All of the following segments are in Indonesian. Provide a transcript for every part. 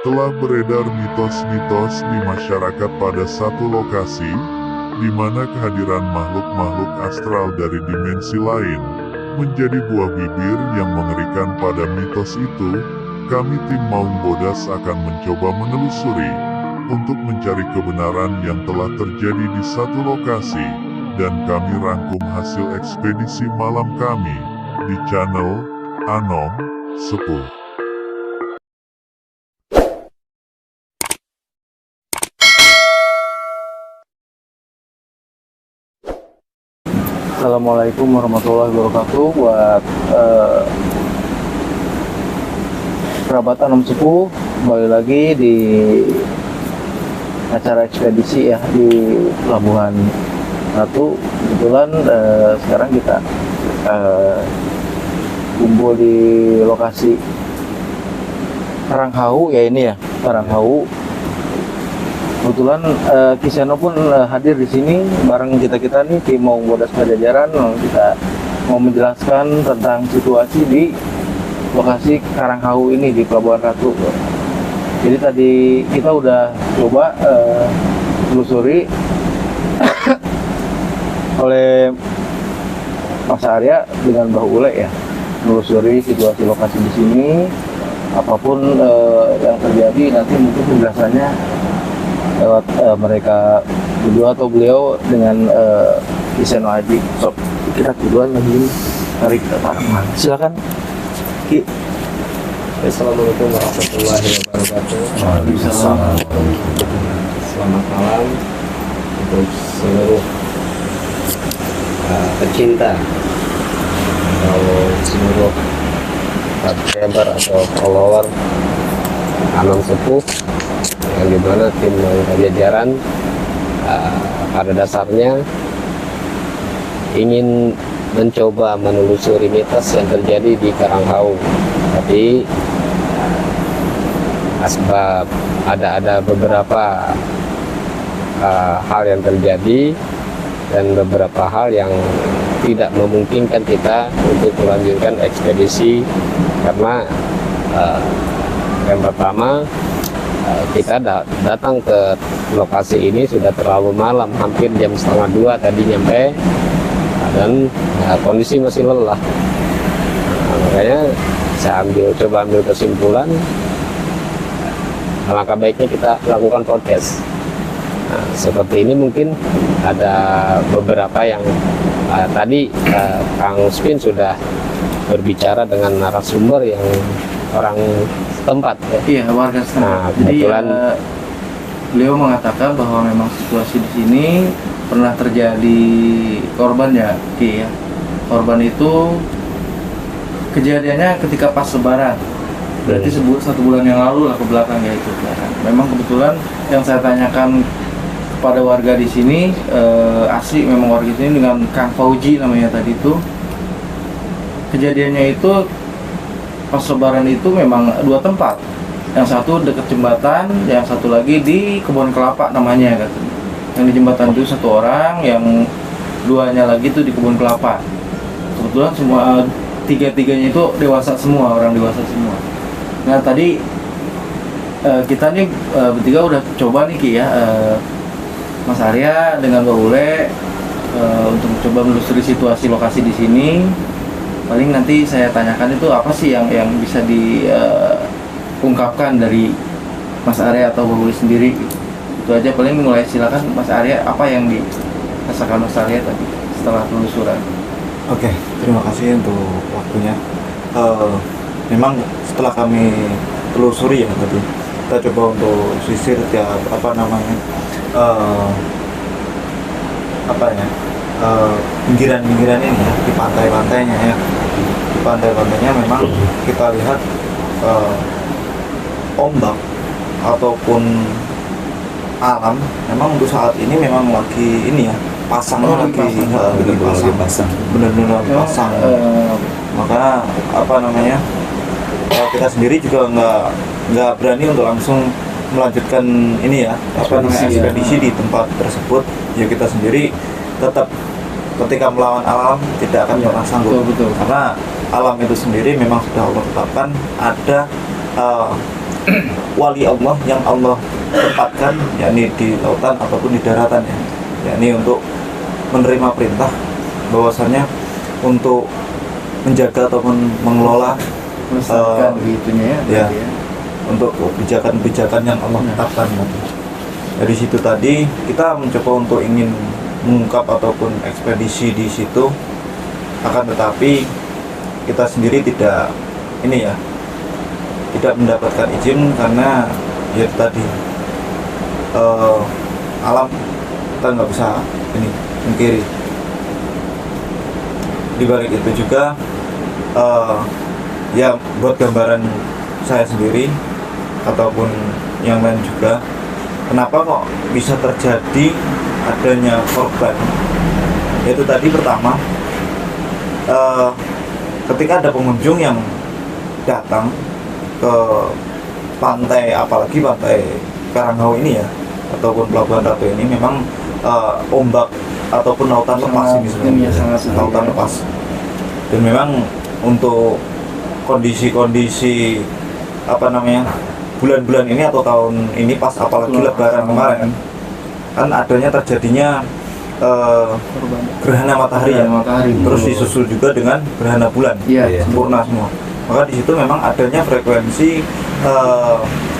Telah beredar mitos-mitos di masyarakat pada satu lokasi, di mana kehadiran makhluk-makhluk astral dari dimensi lain menjadi buah bibir yang mengerikan pada mitos itu. Kami tim Maung Bodas akan mencoba menelusuri untuk mencari kebenaran yang telah terjadi di satu lokasi, dan kami rangkum hasil ekspedisi malam kami di channel Anom Sepuh. Assalamualaikum warahmatullahi wabarakatuh. Buat kerabat Anom Sepuh, kembali lagi di acara ekspedisi ya di Pelabuhan Ratu. Kebetulan sekarang kita kumpul di lokasi Karanghau ya, ini ya Karanghau. Kebetulan Kiseno pun hadir di sini bareng kita nih tim Maung Bodas Pajajaran. Kita mau menjelaskan tentang situasi di lokasi Karanghau ini di Pelabuhan Ratu. Jadi tadi kita udah coba telusuri oleh Mas Arya dengan Mbah Ule ya, menelusuri situasi lokasi di sini. Apapun yang terjadi nanti mungkin penjelasannya lewat mereka berdua atau beliau dengan Kiseno Haji. So, kita duluan lagi tarik ke Karanghau. Silakan Ki. Assalamualaikum warahmatullahi wabarakatuh. Waalaikumsalam. Selamat malam untuk seluruh pecinta atau seluruh subscriber atau follower Anom Sepuh, yang dimana tim Maung Pajajaran pada dasarnya ingin mencoba menelusuri mitos yang terjadi di Karanghau. Tapi asbab ada beberapa hal yang terjadi dan beberapa hal yang tidak memungkinkan kita untuk melanjutkan ekspedisi, karena yang pertama kita datang ke lokasi ini sudah terlalu malam, hampir jam 1:30 tadi nyampe, dan kondisi masih lelah. Makanya saya coba ambil kesimpulan, alangkah baiknya kita lakukan podcast. Nah, seperti ini mungkin ada beberapa yang tadi Kang Spin sudah berbicara dengan narasumber yang orang setempat ya. Iya, warga setempat. Nah, Jadi kebetulan beliau mengatakan bahwa memang situasi di sini pernah terjadi korban ya, Ki ya. Korban itu kejadiannya ketika pas Lebaran. Berarti satu bulan yang lalu lah ke belakang ya itu. Memang kebetulan yang saya tanyakan kepada warga di sini, asli memang warga di sini, dengan Kang Fauji namanya tadi itu. Kejadiannya itu pas Lebaran itu memang dua tempat. Yang satu dekat jembatan, yang satu lagi di Kebun Kelapa namanya katanya. Yang di jembatan itu satu orang, yang duanya lagi itu di Kebun Kelapa. Kebetulan semua tiga-tiganya itu dewasa semua, orang dewasa semua. Nah tadi kita nih bertiga udah coba nih Ki ya, Mas Arya dengan Mbak Ule untuk coba menelusuri situasi lokasi di sini. Paling nanti saya tanyakan itu apa sih yang bisa diungkapkan dari Mas Arya atau Mbak Ule sendiri gitu. Itu aja, paling mulai silakan Mas Arya, apa yang dirasakan Mas Arya tadi setelah penelusuran. Oke, terima kasih untuk waktunya. Memang setelah kami telusuri ya tadi, kita coba untuk sisir tiap pinggiran-pinggiran ini ya, di pantai-pantainya ya. Di pantai-pantainya memang kita lihat ombak ataupun alam memang untuk saat ini memang lagi ini ya, pasangnya lagi pasang, benar-benar pasang. Maka kita sendiri juga nggak berani untuk langsung melanjutkan ini ya, ekspedisi di tempat tersebut. Ya kita sendiri tetap ketika melawan alam tidak akan pernah sanggup. Betul. Karena alam itu sendiri memang sudah Allah tetapkan ada wali Allah yang Allah tempatkan, yakni di lautan ataupun di daratan ya, yakni untuk menerima perintah bahwasannya untuk menjaga ataupun mengelola melestarikan begitunya ya, berarti ya. untuk kebijakan-kebijakan yang Allah tetapkan. Dari situ tadi kita mencoba untuk ingin mengungkap ataupun ekspedisi di situ, akan tetapi kita sendiri tidak ini ya, tidak mendapatkan izin karena ya tadi alam kita nggak bisa ini mengkiri. Di balik itu juga ya buat gambaran saya sendiri ataupun yang lain juga, kenapa kok bisa terjadi adanya korban. Yaitu tadi pertama, ketika ada pengunjung yang datang ke pantai, apalagi pantai Karanghau ini ya, ataupun Pelabuhan Ratu ini, memang ombak ataupun lautan lepas ini sebenarnya, lautan lepas. Dan memang untuk kondisi-kondisi apa namanya bulan-bulan ini atau tahun ini pas apalagi Lebaran kemarin kan adanya terjadinya gerhana matahari ya, terus disusul juga dengan gerhana bulan, sempurna semua. Maka di situ memang adanya frekuensi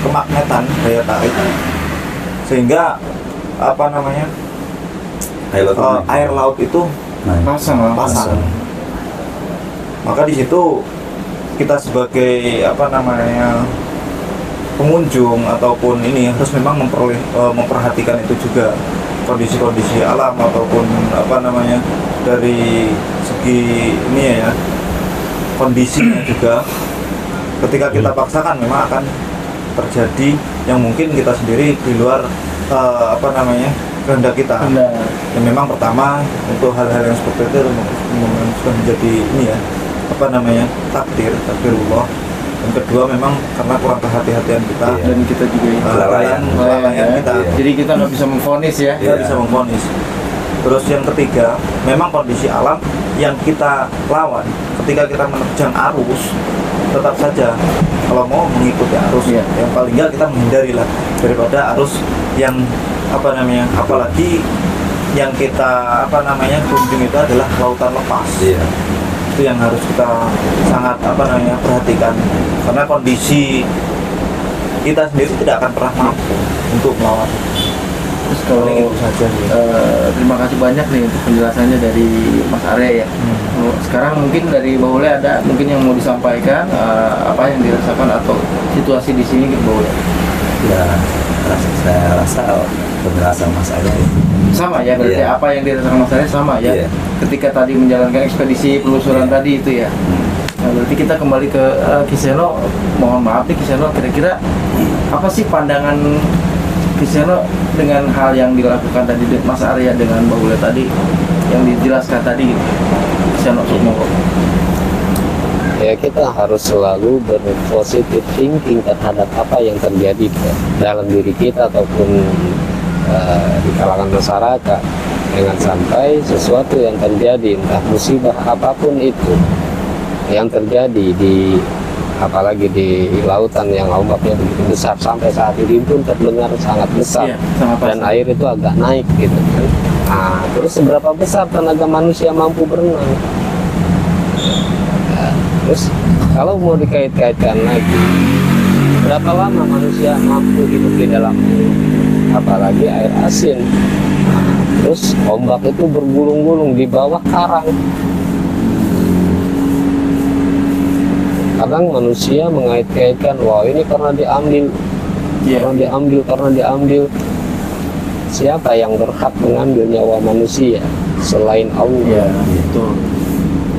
kemagnetan daya tarik, sehingga apa namanya air laut itu pasang. Maka di situ kita sebagai apa namanya pengunjung ataupun ini harus memang memperhatikan itu juga, kondisi-kondisi alam ataupun apa namanya dari segi ini ya, kondisinya juga. Ketika kita paksakan memang akan terjadi yang mungkin kita sendiri di luar apa namanya kehendak kita. Dan memang pertama untuk hal-hal yang seperti itu sudah menjadi ini ya, apa namanya takdirullah. Yang kedua memang karena kurang kehati-hatian kita, dan kita juga kelalaian kita. Jadi kita nggak bisa memvonis ya. Kita bisa memvonis. Terus yang ketiga, memang kondisi alam yang kita lawan ketika kita menerjang arus, tetap saja kalau mau mengikuti arus, yang paling nggak kita menghindari lah daripada arus yang apa namanya, apalagi yang kita apa namanya kunjung itu adalah lautan lepas. Itu yang harus kita sangat apa namanya perhatikan, karena kondisi kita sendiri tidak akan pernah mampu untuk melawan. Terus kalau itu saja, terima kasih banyak nih untuk penjelasannya dari Mas Arya ya. Sekarang mungkin dari Bahule ada mungkin yang mau disampaikan, apa yang dirasakan atau situasi di sini gitu Bahule? Ya, saya rasa penjelasan Mas Arya sama ya, berarti apa yang dirasakan Mas Arya sama ya. Ketika tadi menjalankan ekspedisi penelusuran tadi itu ya. Nah, berarti kita kembali ke Kiseno. Mohon maaf nih Kiseno, kira-kira apa sih pandangan Kiseno dengan hal yang dilakukan tadi Mas Arya dengan Bahule tadi yang dijelaskan tadi, Kiseno Sukmoko? Ya, kita harus selalu berpositif thinking terhadap apa yang terjadi dalam diri kita ataupun di kalangan masyarakat. Jangan sampai sesuatu yang terjadi, entah musibah apapun itu yang terjadi di apalagi di lautan yang ombaknya begitu besar, sampai saat ini pun terdengar sangat besar, dan air itu agak naik gitu kan. Nah, terus seberapa besar tenaga manusia mampu berenang? Nah, terus kalau mau dikait-kaitkan lagi, berapa lama manusia mampu hidup di dalam apalagi air asin? Nah, terus ombak itu bergulung-gulung di bawah karang. Kadang manusia mengait-kaitkan, wah ini karena diambil, karena diambil. Siapa yang berhak mengambil nyawa manusia selain Allah? Betul.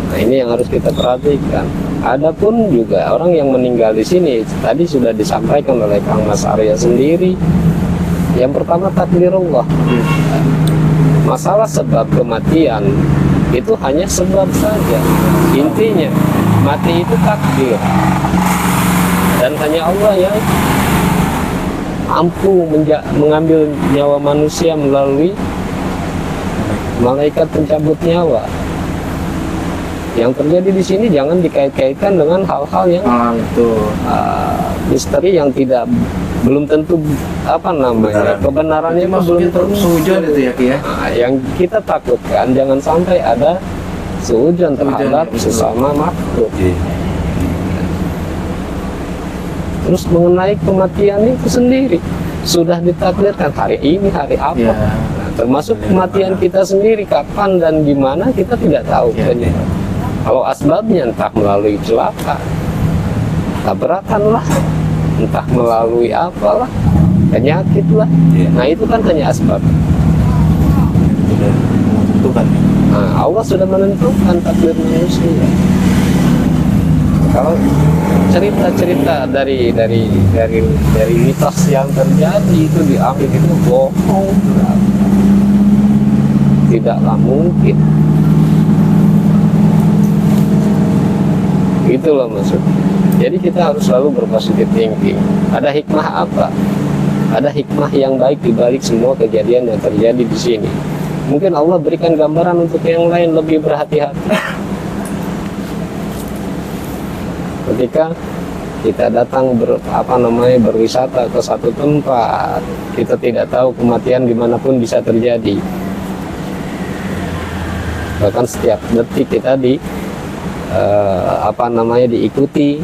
Nah, ini yang harus kita perhatikan. Adapun juga orang yang meninggal di sini, tadi sudah disampaikan oleh Kang Mas Arya sendiri. Yang pertama takdirullah. Masalah sebab kematian itu hanya sebab saja. Intinya mati itu takdir, dan hanya Allah yang mampu mengambil nyawa manusia melalui malaikat pencabut nyawa. yang terjadi di sini jangan dikait-kaitkan dengan hal-hal yang itu misteri yang belum tentu kebenarannya itu belum maksudnya tentu. sehujan itu ya Ki ya. Nah, yang kita takutkan jangan sampai ada sehujan terhadap ya, betul. sesama makhluk. Iya. Terus mengenai kematian itu sendiri sudah ditakdirkan hari ini hari apa. Ya. Nah, termasuk kematian kita sendiri kapan dan gimana kita tidak tahu. Ya, Jadi, kalau asbabnya entah melalui celaka, tabrakan lah, entah melalui apalah, penyakit lah. Iya. Nah itu kan hanya asbab. Sudah tentukan. Nah, Allah sudah menentukan takdir manusia. Kalau cerita-cerita dari mitos yang terjadi itu diambil itu bohong, tidaklah mungkin. Itulah maksudnya. Jadi kita harus selalu berpositif thinking. Ada hikmah apa? Ada hikmah yang baik di balik semua kejadian yang terjadi di sini. Mungkin Allah berikan gambaran untuk yang lain lebih berhati-hati. Ketika kita datang berwisata ke satu tempat, kita tidak tahu kematian dimanapun bisa terjadi. Bahkan setiap detik kita diikuti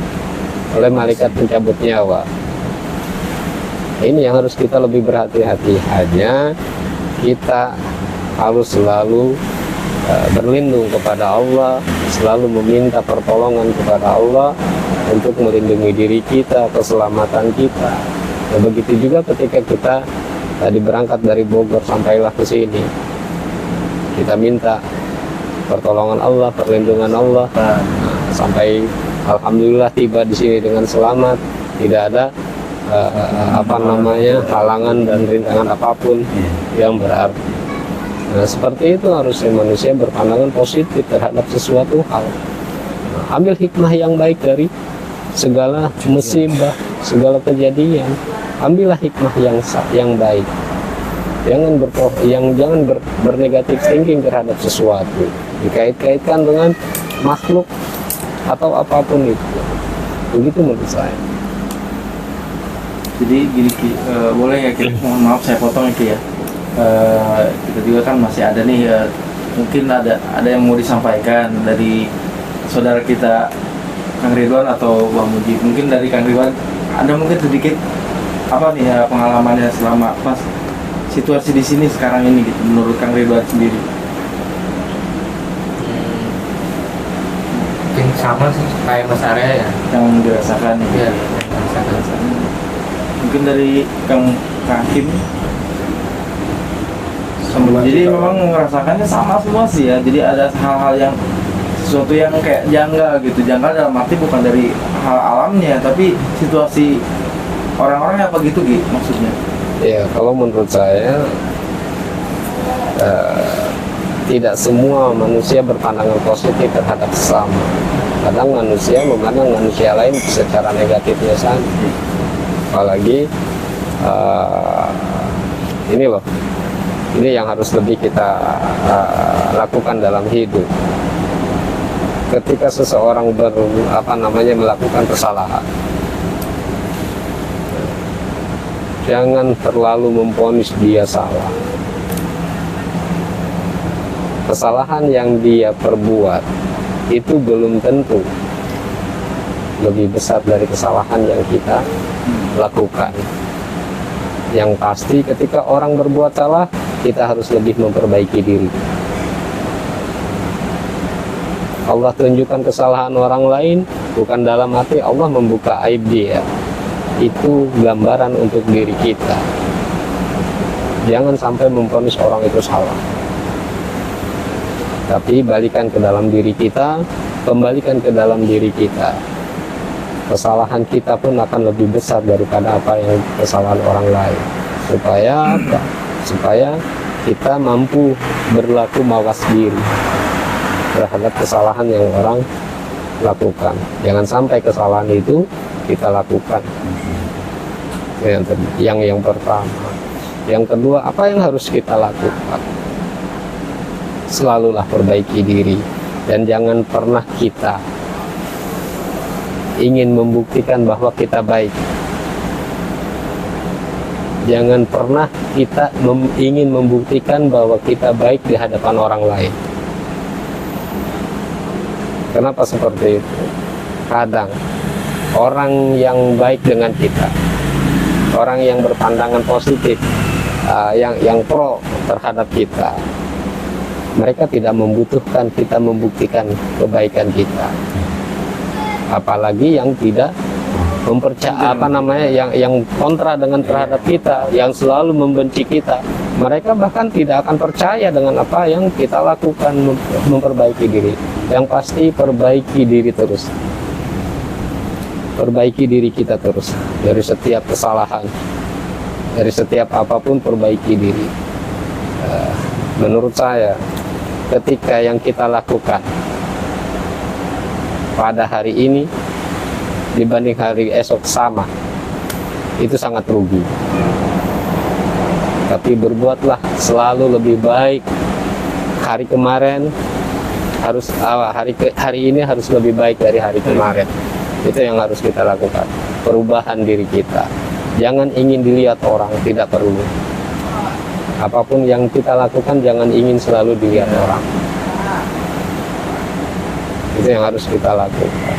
oleh malaikat pencabut nyawa. Ini yang harus kita lebih berhati-hati. Hanya kita harus selalu berlindung kepada Allah, selalu meminta pertolongan kepada Allah untuk melindungi diri kita, keselamatan kita. Dan begitu juga ketika kita tadi berangkat dari Bogor sampailah ke sini, kita minta pertolongan Allah, perlindungan Allah. Sampai alhamdulillah tiba di sini dengan selamat, tidak ada halangan dan rintangan apapun yang berarti. Nah, seperti itu harusnya manusia berpandangan positif terhadap sesuatu hal. Nah, ambil hikmah yang baik dari segala musibah, segala kejadian. Ambillah hikmah yang baik. Jangan bernegatif thinking terhadap sesuatu, dikait-kaitkan dengan makhluk atau apapun itu. Begitu menurut saya. Jadi gini Ki, boleh ya Ki, mohon maaf saya potong ya Ki ya. Kita juga kan masih ada nih mungkin ada yang mau disampaikan dari saudara kita Kang Ridwan atau Bang Mujib. Mungkin dari Kang Ridwan ada mungkin sedikit pengalamannya selama pas situasi di sini sekarang ini gitu menurut Kang Ridwan sendiri. Mungkin sama sih kayak Mas Arya ya. Yang dirasakan Iya, ya. rasakan. Mungkin dari Kang Hakim. Jadi memang merasakannya sama semua sih ya. Jadi ada hal-hal yang sesuatu yang kayak janggal gitu. Janggal dalam arti bukan dari hal alamnya, tapi situasi orang-orangnya apa gitu gitu maksudnya. Ya, kalau menurut saya tidak semua manusia berpandangan positif terhadap sesama. Kadang manusia memandang manusia lain secara negatifnya saja. Apalagi ini yang harus lebih kita lakukan dalam hidup. Ketika seseorang melakukan kesalahan, jangan terlalu memvonis dia salah. Kesalahan yang dia perbuat itu belum tentu lebih besar dari kesalahan yang kita lakukan. Yang pasti ketika orang berbuat salah, kita harus lebih memperbaiki diri. Allah tunjukkan kesalahan orang lain bukan dalam arti Allah membuka aib dia. Itu gambaran untuk diri kita. Jangan sampai memvonis orang itu salah. Tapi balikan ke dalam diri kita, kembalikan ke dalam diri kita. Kesalahan kita pun akan lebih besar daripada apa yang kesalahan orang lain. Supaya apa? Supaya kita mampu berlaku mawas diri terhadap kesalahan yang orang lakukan. Jangan sampai kesalahan itu kita lakukan. Yang pertama. Yang kedua, apa yang harus kita lakukan? Selalulah perbaiki diri. Dan jangan pernah kita ingin membuktikan bahwa kita baik. Jangan pernah kita ingin membuktikan bahwa kita baik di hadapan orang lain. Kenapa seperti itu? Kadang orang yang baik dengan kita, orang yang berpandangan positif, yang pro terhadap kita, mereka tidak membutuhkan kita membuktikan kebaikan kita. Apalagi yang tidak yang kontra dengan terhadap kita, yang selalu membenci kita, mereka bahkan tidak akan percaya dengan apa yang kita lakukan memperbaiki diri. Yang pasti perbaiki diri terus, perbaiki diri kita terus dari setiap kesalahan, dari setiap apapun perbaiki diri. Menurut saya, ketika yang kita lakukan pada hari ini dibanding hari esok sama, itu sangat rugi. Tapi berbuatlah selalu lebih baik. Hari kemarin harus hari ini harus lebih baik dari hari kemarin. Itu yang harus kita lakukan, perubahan diri kita. Jangan ingin dilihat orang, tidak perlu. Apapun yang kita lakukan jangan ingin selalu dilihat orang. Itu yang harus kita lakukan.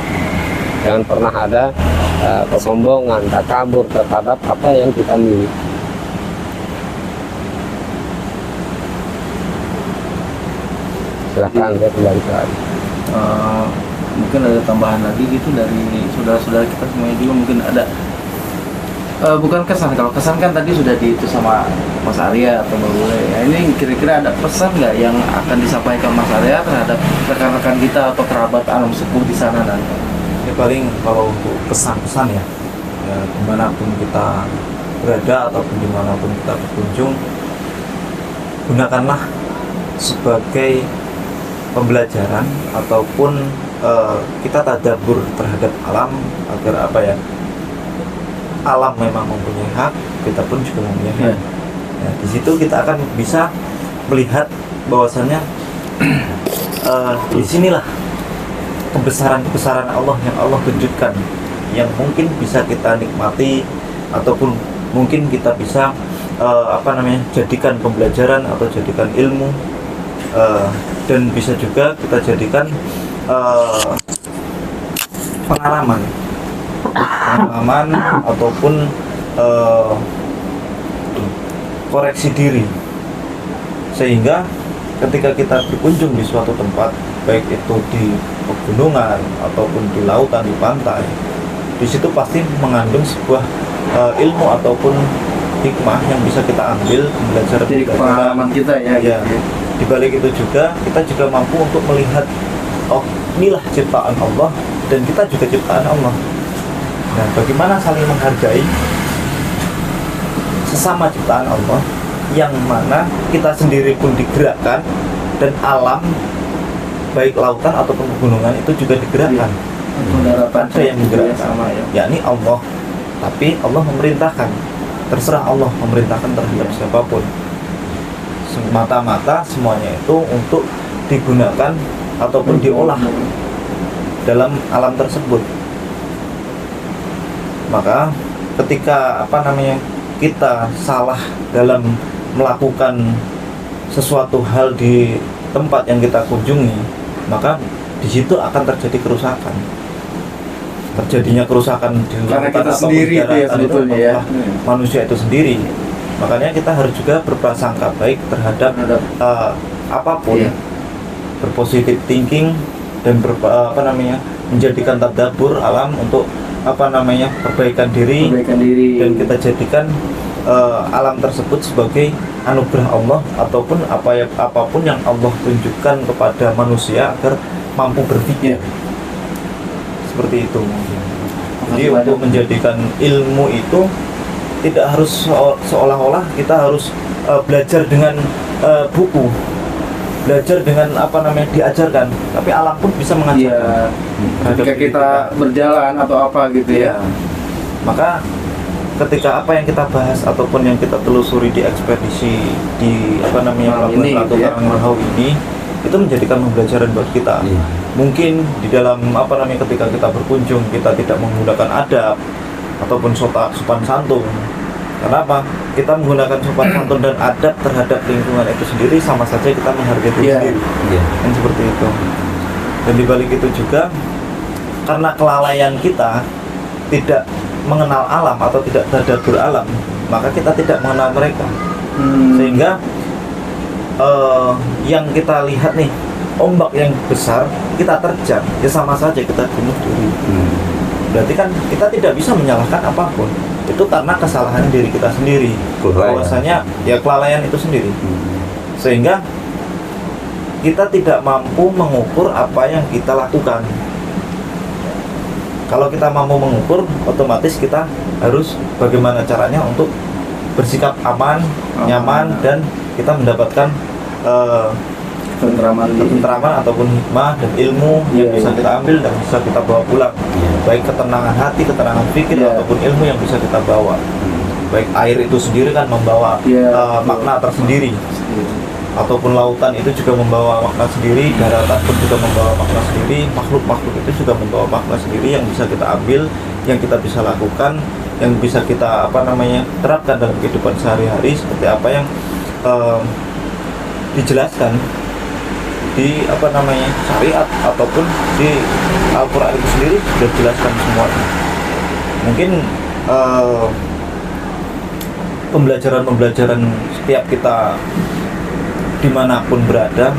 Jangan pernah ada kesombongan, takabur terhadap apa yang kita miliki. Silakan, saya kembali lagi. Mungkin ada tambahan lagi gitu dari saudara-saudara kita semuanya juga, mungkin ada bukan kesan, kalau kesan kan tadi sudah itu sama Mas Arya atau Mbak Bule ya. Ini kira-kira ada pesan nggak yang akan disampaikan Mas Arya terhadap rekan-rekan kita atau kerabat alam sepuh di sana nanti? Ya paling kalau untuk pesan-pesan ya, dimanapun kita berada ataupun dimanapun kita berkunjung, gunakanlah sebagai pembelajaran ataupun kita tadabbur terhadap alam, agar apa ya, alam memang mempunyai hak, kita pun juga mempunyai hak. Ya, di situ kita akan bisa melihat bahwasannya di sinilah kebesaran-kebesaran Allah yang Allah tunjukkan, yang mungkin bisa kita nikmati ataupun mungkin kita bisa jadikan pembelajaran atau jadikan ilmu, dan bisa juga kita jadikan pengalaman ataupun koreksi diri, sehingga ketika kita berkunjung di suatu tempat, baik itu di pegunungan ataupun di lautan, di pantai, di situ pasti mengandung sebuah ilmu ataupun hikmah yang bisa kita ambil, belajar Jadi pengalaman kita ya. Ya, di balik itu juga kita juga mampu untuk melihat, oh inilah ciptaan Allah dan kita juga ciptaan Allah. Nah, bagaimana saling menghargai sesama ciptaan Allah, yang mana kita sendiri pun digerakkan, dan alam baik lautan ataupun pegunungan itu juga digerakkan. Ada yang menggerakkan sama ya. yakni Allah, tapi Allah memerintahkan, terserah Allah memerintahkan terhadap siapapun. Semata-mata semuanya itu untuk digunakan ataupun diolah dalam alam tersebut. Maka ketika kita salah dalam melakukan sesuatu hal di tempat yang kita kunjungi, maka di situ akan terjadi kerusakan. Terjadinya kerusakan di Karena lautan kita atau sendiri itu ya sebetulnya ya. manusia itu sendiri. Makanya kita harus juga berprasangka baik terhadap apapun, Iya. berpositif thinking dan menjadikan tadabbur alam untuk perbaikan diri, dan kita jadikan alam tersebut sebagai anugerah Allah ataupun apapun yang Allah tunjukkan kepada manusia agar mampu berpikir. Seperti itu mungkin. Jadi untuk menjadikan ilmu itu tidak harus seolah-olah kita harus belajar dengan buku, belajar dengan diajarkan, tapi alam pun bisa mengajarkan. Ketika kita berjalan atau apa gitu ya. Maka ketika apa yang kita bahas ataupun yang kita telusuri di ekspedisi di Malam ini gitu ya. Karangmanhau ini, itu menjadikan pembelajaran buat kita. Mungkin di dalam ketika kita berkunjung kita tidak menggunakan adab ataupun sopan santun. Kenapa? Kita menggunakan sopan santun dan adab terhadap lingkungan itu sendiri sama saja kita menghargai diri sendiri. Kan seperti itu. Dan dibalik itu juga karena kelalaian kita tidak mengenal alam atau tidak tadabbur alam, maka kita tidak mengenal mereka. Sehingga yang kita lihat nih, ombak yang besar kita terjang, ya sama saja kita bunuh diri. Berarti kan kita tidak bisa menyalahkan apapun. Itu karena kesalahan diri kita sendiri. Bahwasanya ya kelalaian itu sendiri. Sehingga kita tidak mampu mengukur apa yang kita lakukan. Kalau kita mampu mengukur, otomatis kita harus bagaimana caranya untuk bersikap aman, nyaman, dan kita mendapatkan ketentraman ataupun hikmah dan ilmu yang bisa kita ambil dan bisa kita bawa pulang. Baik ketenangan hati, ketenangan pikir, ataupun ilmu yang bisa kita bawa. Baik air itu sendiri kan membawa makna tersendiri, ataupun lautan itu juga membawa makna sendiri, daratan pun juga membawa makna sendiri, makhluk-makhluk itu juga membawa makna sendiri yang bisa kita ambil, yang kita bisa lakukan, yang bisa kita terapkan dalam kehidupan sehari-hari, seperti apa yang dijelaskan di syariat ataupun di Al-Quran itu sendiri sudah dijelaskan semuanya. Mungkin pembelajaran setiap kita dimanapun berada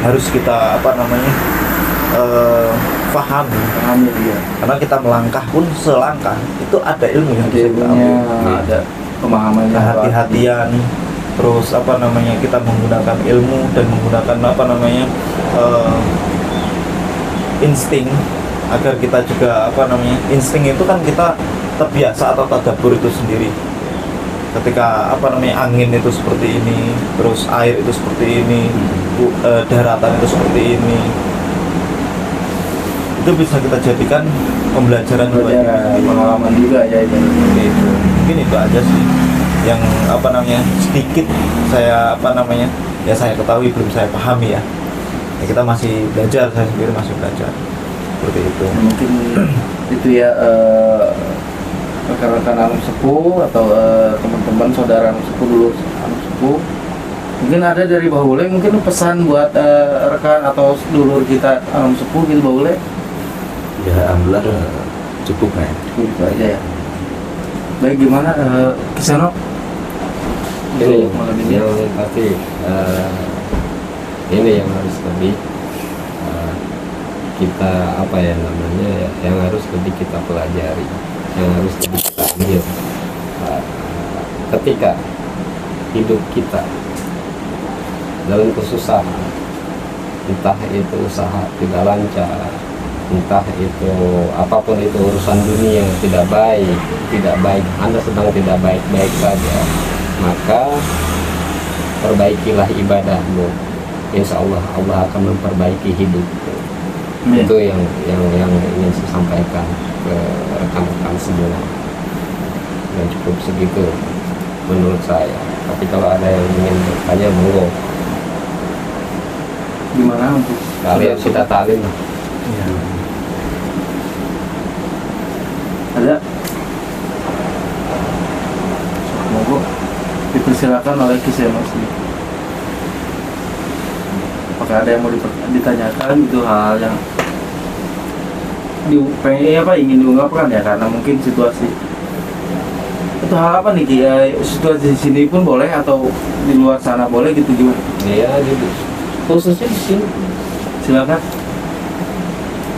harus kita pahami ya. Karena kita melangkah pun selangkah itu ada ilmu yang bisa kita ambil, ada pemahaman, hati-hatian, terus kita menggunakan ilmu dan menggunakan insting agar kita juga insting itu kan kita terbiasa atau tadabbur itu sendiri. Ketika angin itu seperti ini, terus air itu seperti ini, daratan itu seperti ini, itu bisa kita jadikan pembelajaran pengalaman juga ya itu. Mungkin itu aja sih yang sedikit saya ya saya ketahui, belum saya pahami ya. Kita masih belajar, saya sendiri masih belajar seperti itu. Mungkin itu ya rekan-rekan alam sepuh atau teman-teman saudara alam sepuh, dulu alam sepuh, mungkin ada dari Bahule mungkin pesan buat rekan atau dulur kita alam sepuh gitu Bahule. Ya alhamdulillah cukup ya. Itu aja ya. Baik, gimana Kisano? Ini yang pasti ini yang harus lebih kita yang harus lebih kita pelajari, yang harus lebih kita ambil ketika hidup kita dalam kesusahan, entah itu usaha tidak lancar, entah itu apapun itu urusan dunia tidak baik, Anda sedang tidak baik-baik saja, maka perbaikilah ibadahmu, insya Allah Allah akan memperbaiki hidup. Itu yang ingin saya sampaikan ke rekan-rekan semua. Dan cukup segitu menurut saya. Tapi kalau ada yang ingin bertanya, monggo. Gimana untuk Kalian kita talim. ya. Ada? Monggo dipersilakan oleh Kiseno sendiri. Apakah ada yang mau ditanyakan gitu, hal yang ingin diungkapkan ya, karena mungkin situasi itu hal apa nih situasi di sini pun boleh atau di luar sana boleh gitu juga? Iya, gitu. Khususnya di sini. Silakan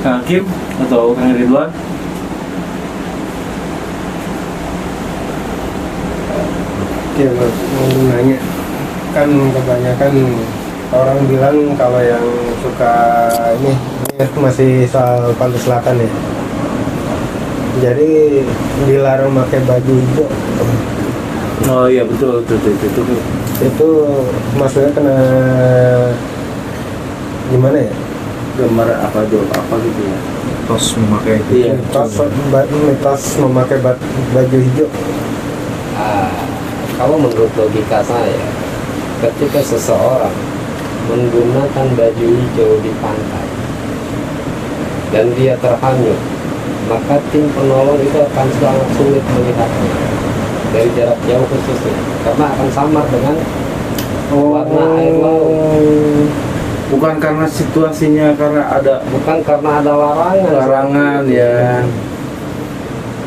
Kang Hakim atau Kang Ridwan. Oke Mas, mau nanya, kan kebanyakan orang bilang kalau yang suka ini masih soal pantai selatan ya, jadi dilarang pakai baju hijau. Oh iya betul Itu maksudnya kena gimana ya? gambar apa gitu ya? Tos memakai Iya. Mitos memakai baju hijau. Kalau menurut logika saya, ketika seseorang menggunakan baju hijau di pantai dan dia terhanyut, maka tim penolong itu akan sangat sulit melihatnya dari jarak jauh khususnya, karena akan samar dengan warna air laut. Bukan karena situasinya, Bukan karena ada larangan ya.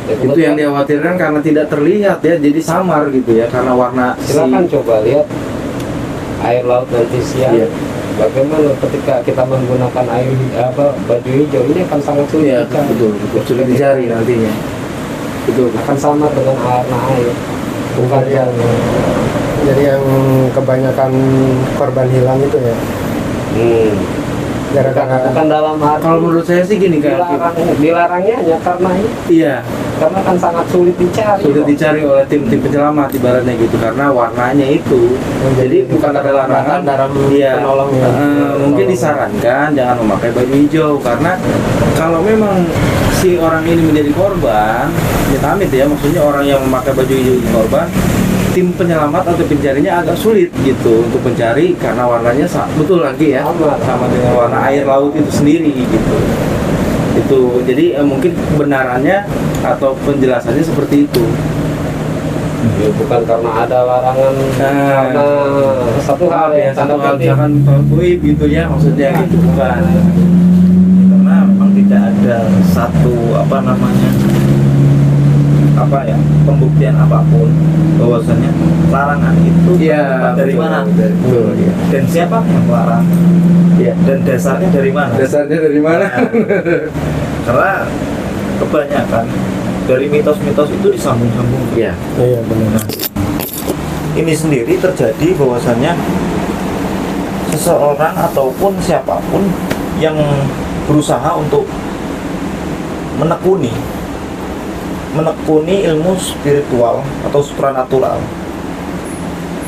Ya, Itu yang dikhawatirkan karena tidak terlihat ya, jadi samar gitu ya, karena warna silakan coba lihat air laut nanti siang. Iya. Bagaimana ketika kita menggunakan baju hijau ini akan sangat sulit ya, dicari. betul, sulit dicari nantinya. Betul. Akan sama dengan warna air. Bukan yang Jadi yang kebanyakan korban hilang itu ya gara-gara bukan dalam arti Kalau menurut saya sih gini kan, dilarangnya hanya karena ini, iya, karena kan sangat sulit dicari. sudah dicari oleh tim penyelamat ibaratnya gitu, karena warnanya itu. Jadi bukan ada larangan dalam iya, penolongnya. mungkin disarankan jangan memakai baju hijau, karena kalau memang si orang ini menjadi korban, amit-amit ya, maksudnya orang yang memakai baju hijau jadi korban, tim penyelamat atau pencarinya agak sulit gitu untuk mencari karena warnanya betul lagi ya, sama dengan warna air laut itu sendiri gitu. Itu jadi mungkin kebenarannya atau penjelasannya seperti itu. Ya, bukan karena ada larangan, karena satu hal ya, satu hal misalkan goib gitu ya, maksudnya gitu bukan. Karena memang tidak ada satu pembuktian apapun bahwasanya larangan itu dari mana, Betul, ya. dan siapa yang melarang, dan dasarnya dari mana. Dasarnya dari mana? Karena kebanyakan dari mitos-mitos itu disambung-sambung. Iya. iya benar. Ini sendiri terjadi bahwasannya seseorang ataupun siapapun yang berusaha untuk menekuni ilmu spiritual atau supranatural,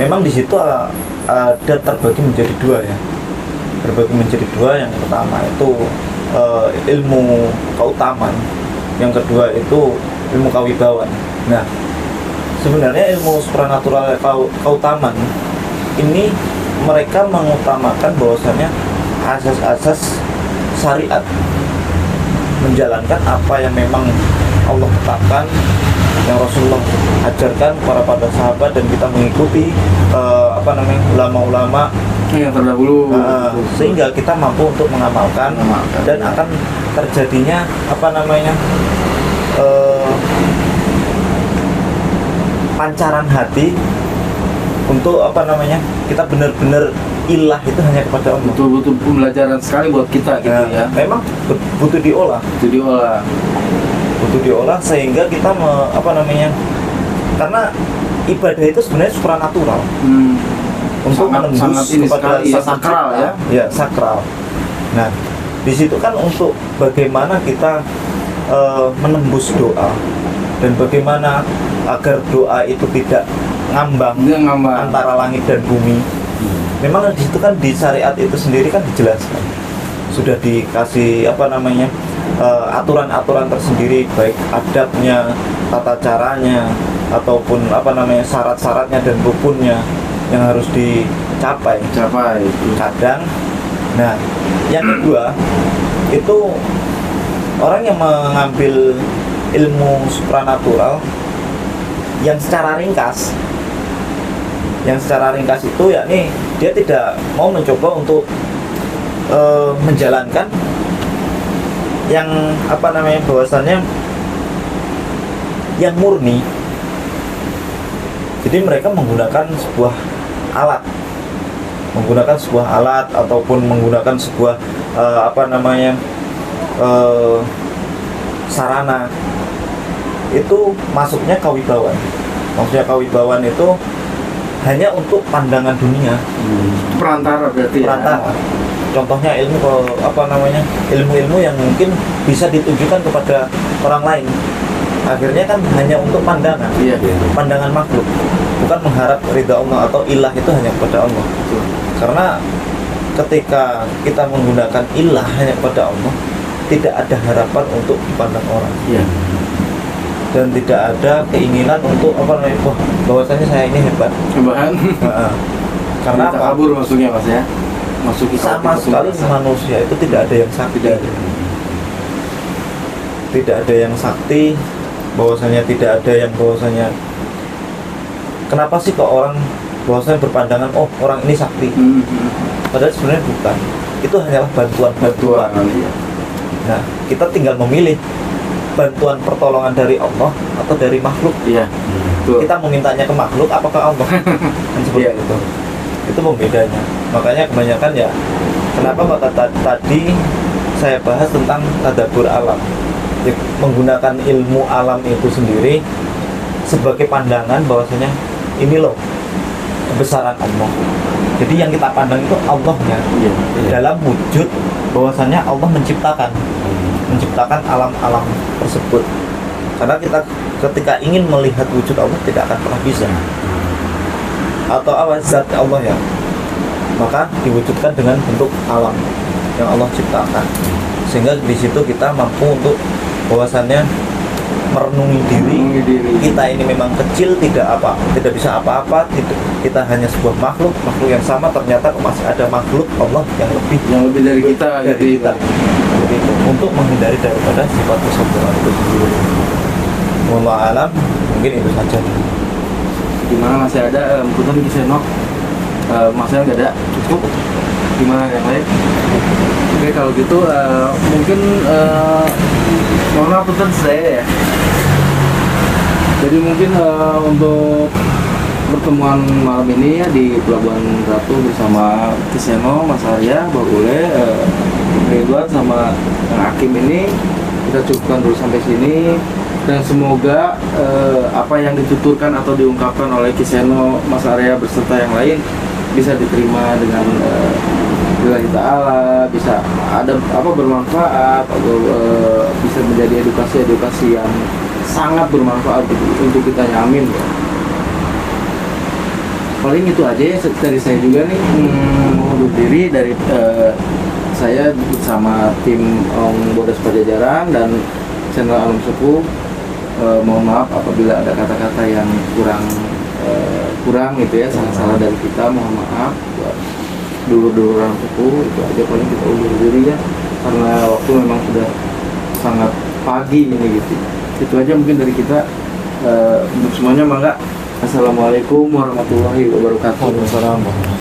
memang di situ ada terbagi menjadi dua ya. Yang pertama itu ilmu keutamaan, yang kedua itu ilmu kawibawaan. Nah, sebenarnya ilmu supranatural keutamaan ini mereka mengutamakan bahwasanya asas-asas syariat, menjalankan apa yang memang Allah tetapkan, yang Rasulullah ajarkan para sahabat, dan kita mengikuti ulama-ulama Yang terdahulu. sehingga kita mampu untuk mengamalkan. Dan akan terjadinya pancaran hati untuk kita benar-benar ilah itu hanya kepada Allah. Betul-betul pembelajaran sekali buat kita gitu ya. Memang butuh diolah. Butuh diolah sehingga kita karena ibadah itu sebenarnya supranatural. Untuk menembus kepada sakral ya. Ya, sakral. Nah, di situ kan untuk bagaimana kita menembus doa, dan bagaimana agar doa itu tidak ngambang antara langit dan bumi. Memang di situ kan di syariat itu sendiri kan dijelaskan, sudah dikasih aturan-aturan tersendiri, baik adabnya, tata caranya, ataupun syarat-syaratnya dan rukunnya yang harus dicapai. Kadang, nah, yang kedua itu orang yang mengambil ilmu supranatural yang secara ringkas itu yakni dia tidak mau mencoba untuk menjalankan yang bahwasannya yang murni. Jadi mereka menggunakan sebuah alat ataupun menggunakan sebuah sarana. Itu masuknya kawibawaan. Maksudnya kawibawaan itu hanya untuk pandangan dunia. Perantara berarti. Perantara. Contohnya ilmu-ilmu yang mungkin bisa ditujukan kepada orang lain. Akhirnya kan hanya untuk pandangan. Pandangan makhluk. Bukan mengharap ridha Allah atau ilah itu hanya kepada Allah. Karena ketika kita menggunakan ilah hanya kepada Allah, tidak ada harapan untuk dipandang orang. Dan tidak ada keinginan untuk bahwasanya saya ini hebat. Cobaan. Karena kabur maksudnya Mas ya. masuki sama sekali manusia itu tidak ada yang sakti. Tidak ada yang sakti, bahwasanya tidak ada yang bahwasanya kenapa sih kok orang bahwasanya berpandangan oh orang ini sakti, padahal sebenarnya bukan. Itu hanyalah bantuan. Nah, kita tinggal memilih bantuan pertolongan dari Allah atau dari makhluk. Iya. Kita mau mintanya ke makhluk apa ke Allah? Kan seperti itu. Itu pembedanya. Makanya kebanyakan ya, kenapa maka tadi saya bahas tentang tadabbur alam. Ya, menggunakan ilmu alam itu sendiri sebagai pandangan bahwasanya ini loh kebesaran Allah. Jadi yang kita pandang itu Allahnya dalam wujud bahwasanya Allah menciptakan alam-alam tersebut. Karena kita ketika ingin melihat wujud Allah tidak akan pernah bisa. Atau apa zat Allah ya, maka diwujudkan dengan bentuk alam yang Allah ciptakan. Sehingga di situ kita mampu untuk bahwasannya merenungi diri kita ini memang kecil, tidak bisa apa-apa, kita hanya sebuah makhluk yang sama, ternyata masih ada makhluk Allah yang lebih dari kita gitu. Untuk menghindari daripada sifat kesombongan itu sendiri. Wallahu alam, mungkin itu saja. Gimana masih ada punten Kiseno? Masnya nggak ada, cukup. Gimana yang lain? Oke, kalau gitu mungkin mohon maaf punten saya ya. Jadi mungkin untuk pertemuan malam ini ya di Pelabuhan Ratu bersama Kiseno, Mas Arya, Bang Ule, Ridwan sama Kang Hakim ini kita cukupkan dulu sampai sini. Dan semoga apa yang dituturkan atau diungkapkan oleh Kiseno, Mas Arya beserta yang lain bisa diterima dengan lillahi ta'ala, bisa ada bermanfaat atau bisa menjadi edukasi yang sangat bermanfaat untuk kita nyamin ya. Paling itu aja ya dari saya juga nih, mau undur diri dari saya bersama tim Bodas Pajajaran dan channel Alam Sepuh. Mohon maaf apabila ada kata-kata yang kurang gitu ya, salah dari kita, mohon maaf buat dulur-dulur Alam Sepuh. Itu aja paling kita undur diri ya, karena waktu memang sudah sangat pagi ini gitu. Itu aja mungkin dari kita. Untuk semuanya mangga. Assalamualaikum warahmatullahi wabarakatuh. Waalaikumsalam.